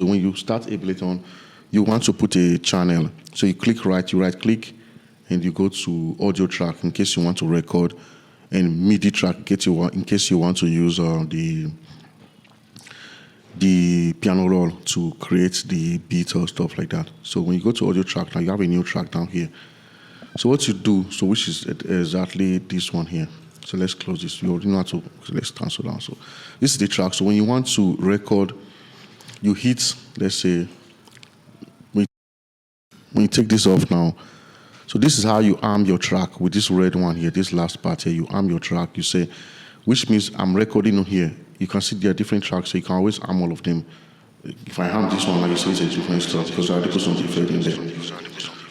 So when you start Ableton, you want to put a channel. So you click right, you right click, and you go to audio track in case you want to record, and MIDI track in case you want to use the piano roll to create the beat or stuff like that. So when you go to audio track now, you have a new track down here. So what you do, which is exactly this one here. So let's close this. You already know how to, so let's cancel down. So this is the track. So when you want to record, you hit, let's say, when you take this off now, so this is how you arm your track with this red one here, this last part here, you arm your track, you say, which means I'm recording on here. You can see there are different tracks, so you can always arm all of them. If I arm this one, like you say, it's a different stuff because I already put some effect in there.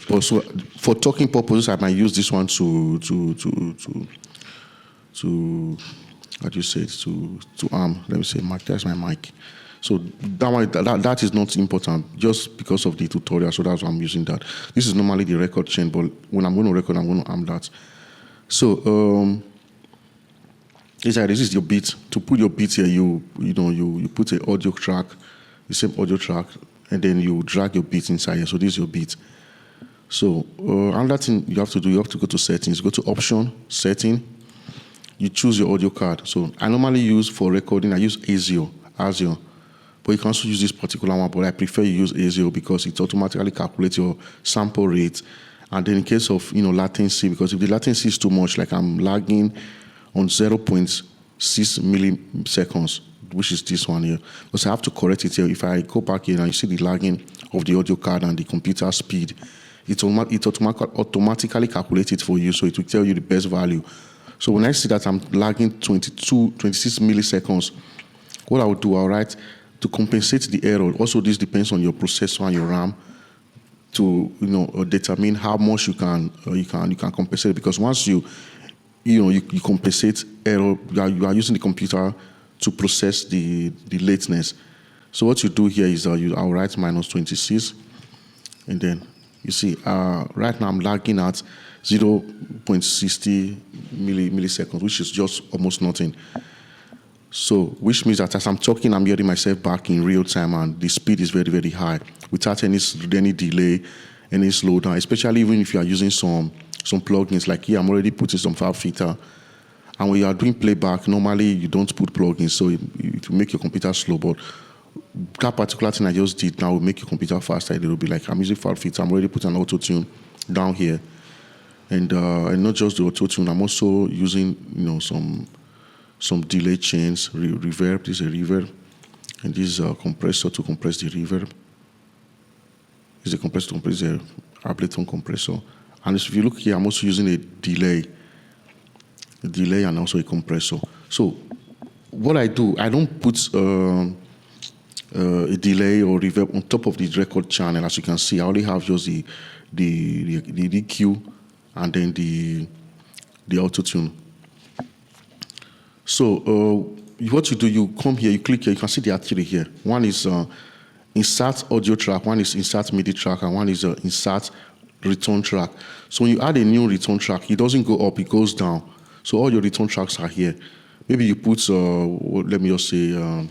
But so for talking purposes, I might use this one to how do you say it, to arm. Let me say mic, that's my mic. So that is not important just because of the tutorial, so that's why I'm using that. This is normally the record chain, but when I'm going to record, I'm going to arm that. So this is your beat. To put your beat here, you put an audio track, the same audio track, and then you drag your beat inside here. So this is your beat. So another thing you have to do, you have to go to settings, go to option, setting, you choose your audio card. So I normally use for recording, I use ASIO. But you can also use this particular one, but I prefer you use ASIO because it automatically calculates your sample rate. And then in case of latency, because if the latency is too much, like I'm lagging on 0.6 milliseconds, which is this one here, because I have to correct it here. If I go back here and you see the lagging of the audio card and the computer speed, it automatically calculates it for you, so it will tell you the best value. So when I see that I'm lagging 26 milliseconds, what I would do, I'll write to compensate the error. Also, this depends on your processor and your RAM to determine how much you can compensate. Because once you compensate error, you are using the computer to process the lateness. So what you do here is I'll write minus 26, and then you see right now I'm lagging at 0.60 milliseconds, which is just almost nothing. So, which means that as I'm talking, I'm hearing myself back in real time, and the speed is very, very high without any delay, any slowdown. Especially even if you are using some plugins. Like here, I'm already putting some file filter, and when you are doing playback, normally you don't put plugins, so it will make your computer slow. But that particular thing I just did now will make your computer faster. It will be like I'm using file filter. I'm already putting an auto tune down here, and not just the auto tune. I'm also using some delay chains, reverb. This is a reverb, and this is a compressor to compress the reverb. This is a compressor to compress the ableton compressor. And if you look here, I'm also using a delay and also a compressor. So what I do, I don't put a delay or reverb on top of the record channel. As you can see, I only have just the EQ and then the auto tune. So what you do, you come here, you click here, you can see there are three here. One is insert audio track, one is insert MIDI track, and one is insert return track. So when you add a new return track, it doesn't go up, it goes down. So all your return tracks are here. Maybe you put, let me just say, a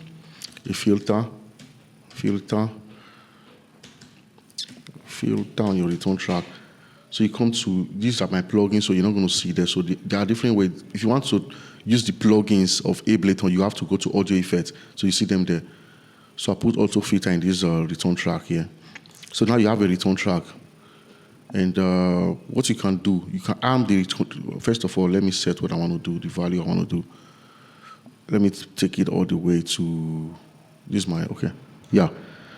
filter on your return track. So you come to, these are my plugins, so you're not going to see there. So there are different ways. If you want to use the plugins of Ableton, you have to go to audio effects. So you see them there. So I put auto filter in this return track here. So now you have a return track. And what you can do, you can arm the return. First of all, let me set what I want to do, the value I want to do. Let me take it all the way to, this is my, okay. Yeah.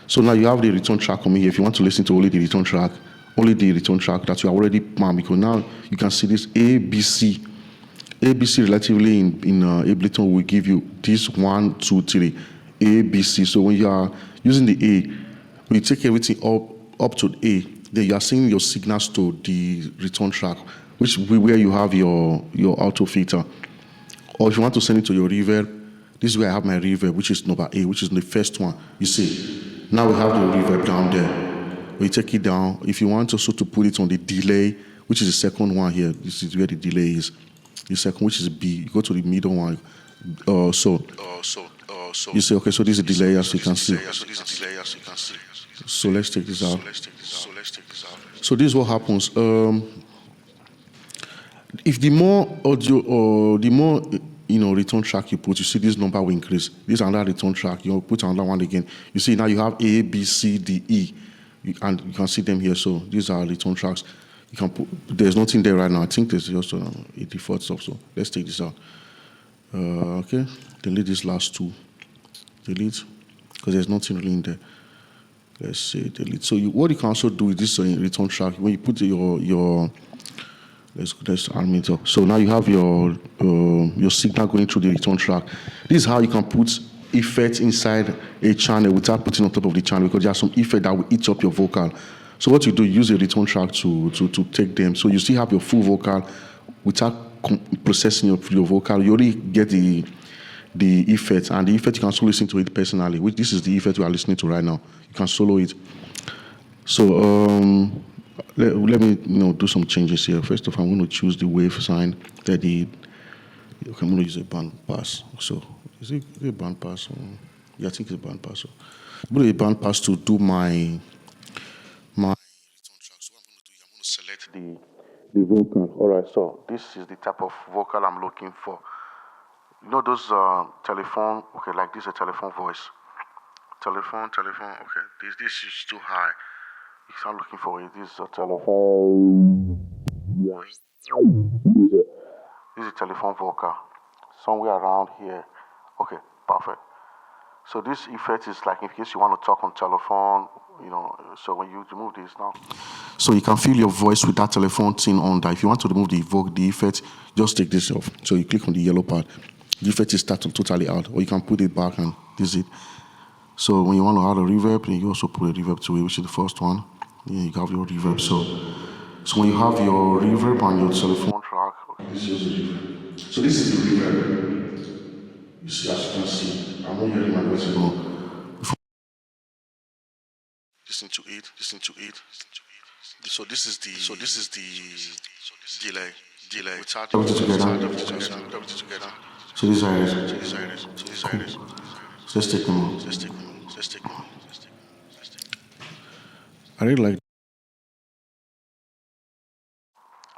So now you have the return track coming here. If you want to listen to only the return track that you already armed, because now you can see this ABC. ABC relatively in Ableton will give you this 1, 2, 3, ABC. So when you are using the A, when you take everything up to A, then you are sending your signals to the return track, which where you have your auto filter. Or if you want to send it to your reverb, this is where I have my reverb, which is number A, which is the first one. You see, now we have the reverb down there. When you take it down, if you want also to put it on the delay, which is the second one here, this is where the delay is. The second, which is B, you go to the middle one. So You say, okay, so this is the delay as you can see. So let's take this out. So this is what happens. If the more audio or the more return track you put, you see this number will increase. This is another return track. You put another one again. You see now you have A, B, C, D, E, and you can see them here. So these are return tracks. You can put. There's nothing there right now. I think there's just a default stuff. So let's take this out. Okay, delete these last two. Delete, because there's nothing really in there. Let's say delete. So what you can also do is this return track. When you put your let's arm it up. So now you have your signal going through the return track. This is how you can put effects inside a channel without putting on top of the channel, because there's some effect that will eat up your vocal. So what you do, use a return track to take them. So you still have your full vocal without processing your vocal. You already get the effect, and the effect you can also listen to it personally. Which this is the effect we are listening to right now. You can solo it. So let me do some changes here. First of all, I'm going to choose the wave sign. Okay, I'm going to use a band pass. So is it a band pass? Yeah, I think it's a band pass. So I'm going to use a band pass to do my return track. So what I'm going to do, I'm going to select the vocal. All right. So this is the type of vocal I'm looking for. You know those telephone. Okay, like this is a telephone voice. Telephone. Okay, this is too high. If I'm looking for it, this is a telephone. This is a telephone vocal. Somewhere around here. Okay, perfect. So this effect is like in case you want to talk on telephone, so when you remove this now. So you can feel your voice with that telephone thing on that. If you want to remove the effect, just take this off. So you click on the yellow part. The effect is totally out. Or you can put it back and this is it. So when you want to add a reverb, then you also put a reverb to it, which is the first one. Yeah, you have your reverb. So when you have your reverb on your telephone track, okay, this is the reverb. So this is the reverb. You see, as you can see, I'm not hearing my voice anymore. Listen to it. So this is the delay. Without everything together. So these are it. Cool. So let's take them out. I really like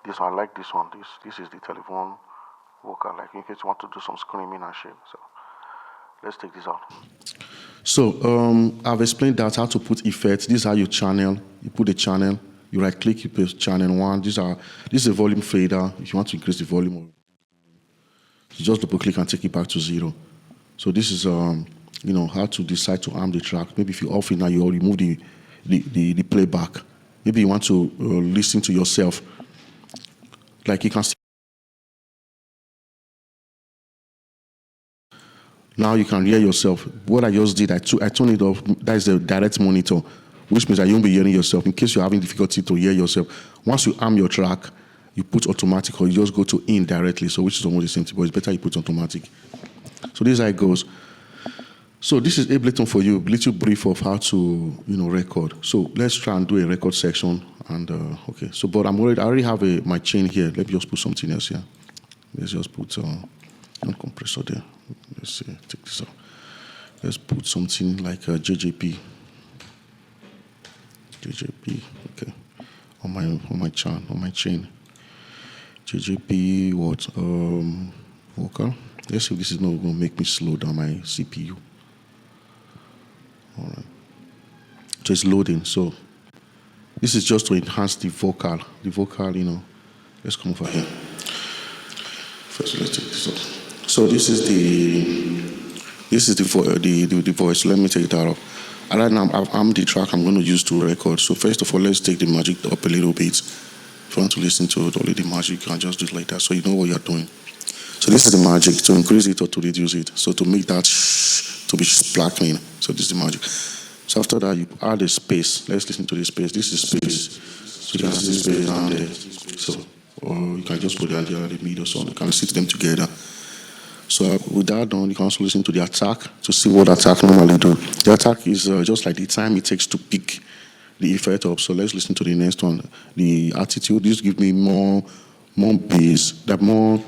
this one. I like this one. This is the telephone vocal, like in case you want to do some screaming and shit. So let's take this out. So I've explained that how to put effects. This is how you channel. You put a channel. You right click. You press channel 1. This is a volume fader. If you want to increase the volume, you just double click and take it back to 0. So this is how to decide to arm the track. Maybe if you off it now, you remove the playback. Maybe you want to listen to yourself. Like you can see. Now you can hear yourself. What I just did, I turned it off. That is the direct monitor, which means that you won't be hearing yourself in case you're having difficulty to hear yourself. Once you arm your track, you put automatic or you just go to in directly. So which is almost the same thing, but it's better you put automatic. So this is how it goes. So this is Ableton for you, a little brief of how to record. So let's try and do a record section. And okay, so but I already have my chain here. Let me just put something else here. Let's just put a compressor there. Let's see, take this out. Let's put something like a JJP. Okay, on my chain. JJP what? Vocal. Let's see if this is not going to make me slow down my CPU. All right. So it's loading. So this is just to enhance the vocal. Let's come over here. First, let's take this off. So this is the voice. Let me take that off. And right now I'm the track I'm going to use to record. So first of all, let's take the magic up a little bit. If you want to listen to only the magic, you can just do it like that, so you know what you're doing. So this is the magic to increase it or to reduce it. So to make that to be sparkling. So this is the magic. So after that, you add a space. Let's listen to the space. This is space. So you can see space down there. So or you can just put it there at the middle, so you can sit them together. So with that done, you can also listen to the attack to see what attack normally do. The attack is just like the time it takes to pick the effect up. So let's listen to the next one. The attitude. This gives me more bass, that more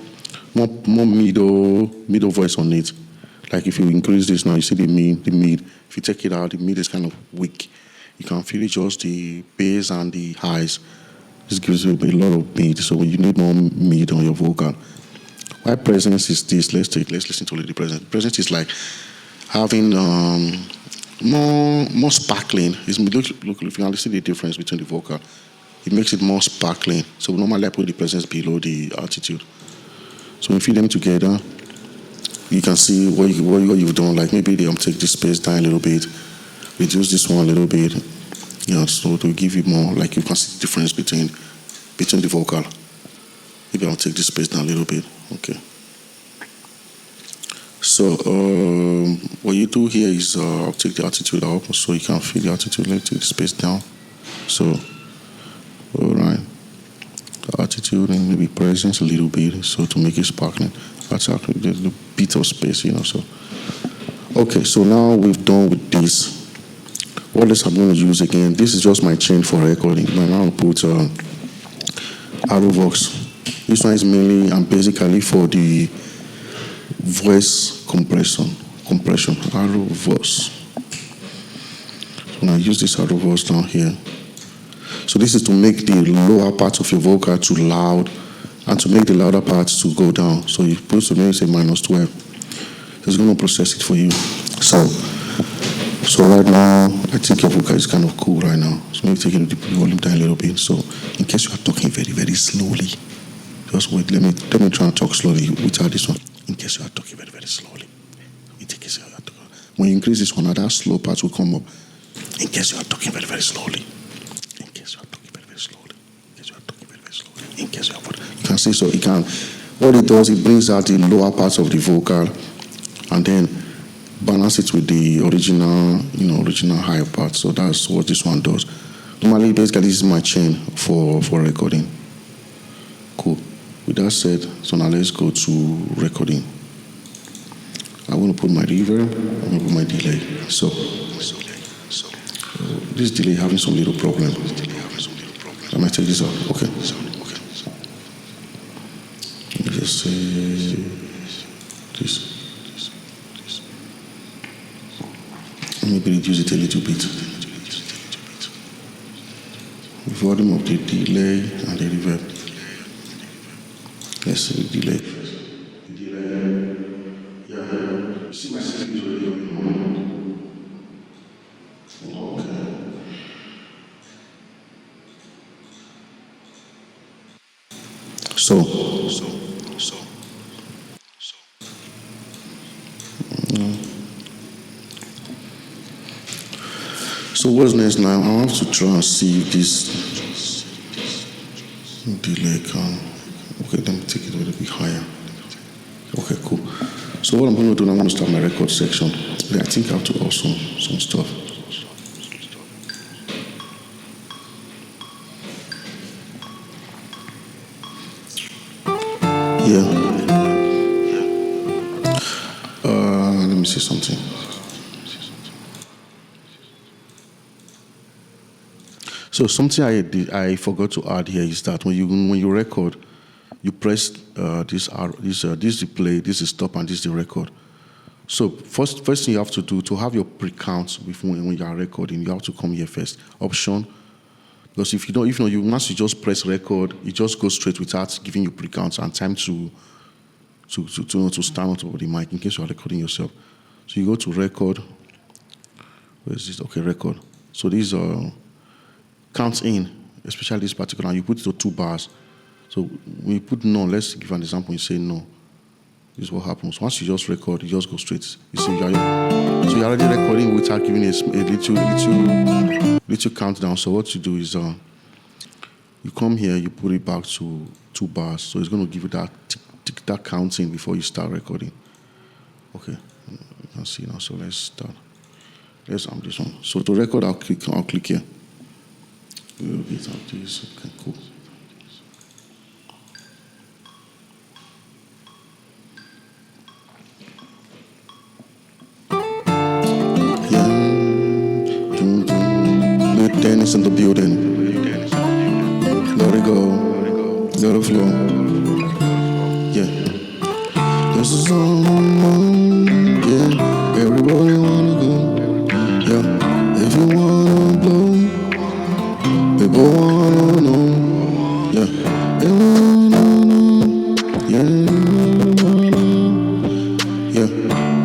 middle voice on it. Like if you increase this now, you see the mid. If you take it out, the mid is kind of weak. You can feel it just the bass and the highs. This gives you a lot of mid, so you need more mid on your vocal. Why presence is this? Let's listen to the presence. Presence is like having more sparkling. Look, if you can see the difference between the vocal, it makes it more sparkling. So normally I put the presence below the altitude. So when you feed them together, you can see what you've done. Like maybe they take this space down a little bit, reduce this one a little bit. So to give you more, like you can see the difference between the vocal. Maybe I'll take this space down a little bit. Okay. So what you do here is I'll take the altitude up so you can feel the altitude. Let's take the space down. So, all right. The altitude and maybe presence a little bit, so to make it sparkling. That's actually the bit of space, So, okay. So now we've done with this. What else I'm going to use again? This is just my chain for recording. I'm now put Vox. This one is mainly and basically for the voice compression. Vox. Now use this Vox down here. So this is to make the lower part of your vocal too loud and to make the louder parts to go down. So you put to maybe say -12. It's going to process it for you. So right now, I think your vocal is kind of cool right now. So maybe taking the volume down a little bit. So in case you are talking very, very slowly, just wait. Let me try and talk slowly without this one. In case you are talking very, very slowly, when you increase this one, that slow part will come up. In case you are talking very, very slowly. In case you are talking very, very slowly. In case you are talking very, very slowly. In case you can see, so it can. What it does, it brings out the lower parts of the vocal, and then balance it with the original higher part. So that's what this one does. Normally, basically, this is my chain for recording. Cool. With that said, so now let's go to recording. I'm going to put my reverb. I'm going to put my delay. So this delay having some little problem. I might take this out. Okay. Let me just say this. Maybe reduce it a little bit. The volume of the delay and the reverb. Let's see the delay. Yeah. See my settings already on. Okay. So. So what's next now? I have to try and see if this delay can. Okay, let me take it a little bit higher. Okay, cool. So what I'm going to do now, I'm going to start my record section. I think I have to add some stuff. Yeah. Let me see something. So something I forgot to add here is that when you record, you press this play, this is stop, and this is the record. So first thing you have to do to have your pre-counts when you are recording, you have to come here first, option. Because if once you just press record, it just goes straight without giving you pre-counts and time to stand on top of the mic in case you are recording yourself. So you go to record. Where is this? Okay, record. So these are counts in, especially this particular, you put it to 2 bars. So when you put no, let's give an example, you say no. This is what happens. Once you just record, you just go straight. You see, you're already recording without giving a little countdown. So what you do is you come here, you put it back to 2 bars. So it's going to give you that that counting before you start recording. Okay, you can see now. So let's start. Let's this one. So to record, I'll click here. A little bit of this. Okay, cool. Yeah. Lildenyz in the building. Let it go. Let it flow. Yeah. This is all my mind. Yeah. Everybody wanna go, yeah. If you wanna blow, people wanna know, yeah. Everyone wanna know, yeah.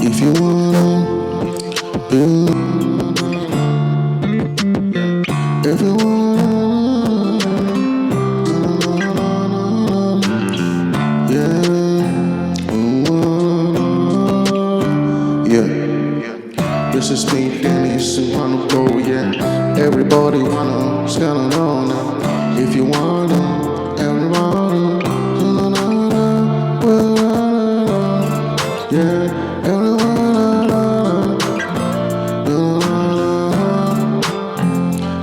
If you wanna build, everyone, yeah. Yeah, this is me, Dennis, and wanna go, yeah. Everybody wanna, it's gonna know now. If you wanna, everybody, yeah, everyone,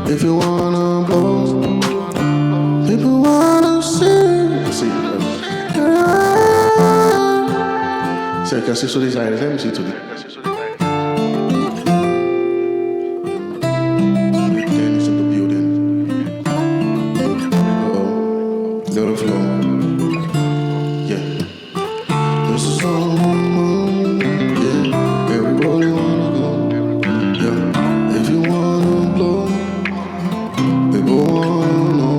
if you wanna blow, people wanna see. So I can see so these eyes, let me see to the. Little flow, yeah. This is all, yeah. Everybody wanna go, yeah. If you wanna blow, people wanna know,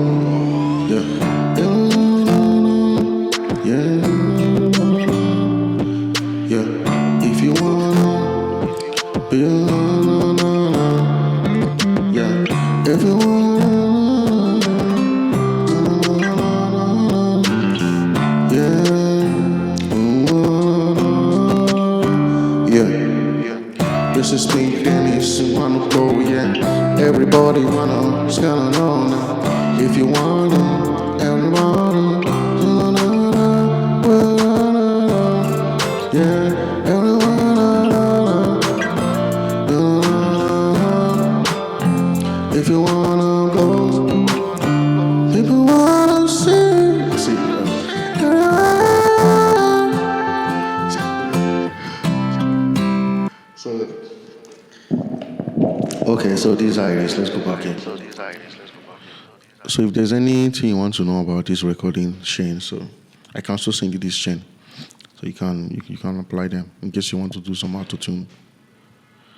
yeah. Yeah, yeah. If you wanna be, yeah. If you wanna. This is me, Dennis, and wanna go, yeah. Everybody wanna, it's gonna know now. If you wanna, everybody, yeah, everyone, if you wanna blow, people wanna see. Okay, so these are it. Let's go back in. So if there's anything you want to know about this recording chain, so I can also send you this chain, so you can apply them in case you want to do some auto tune.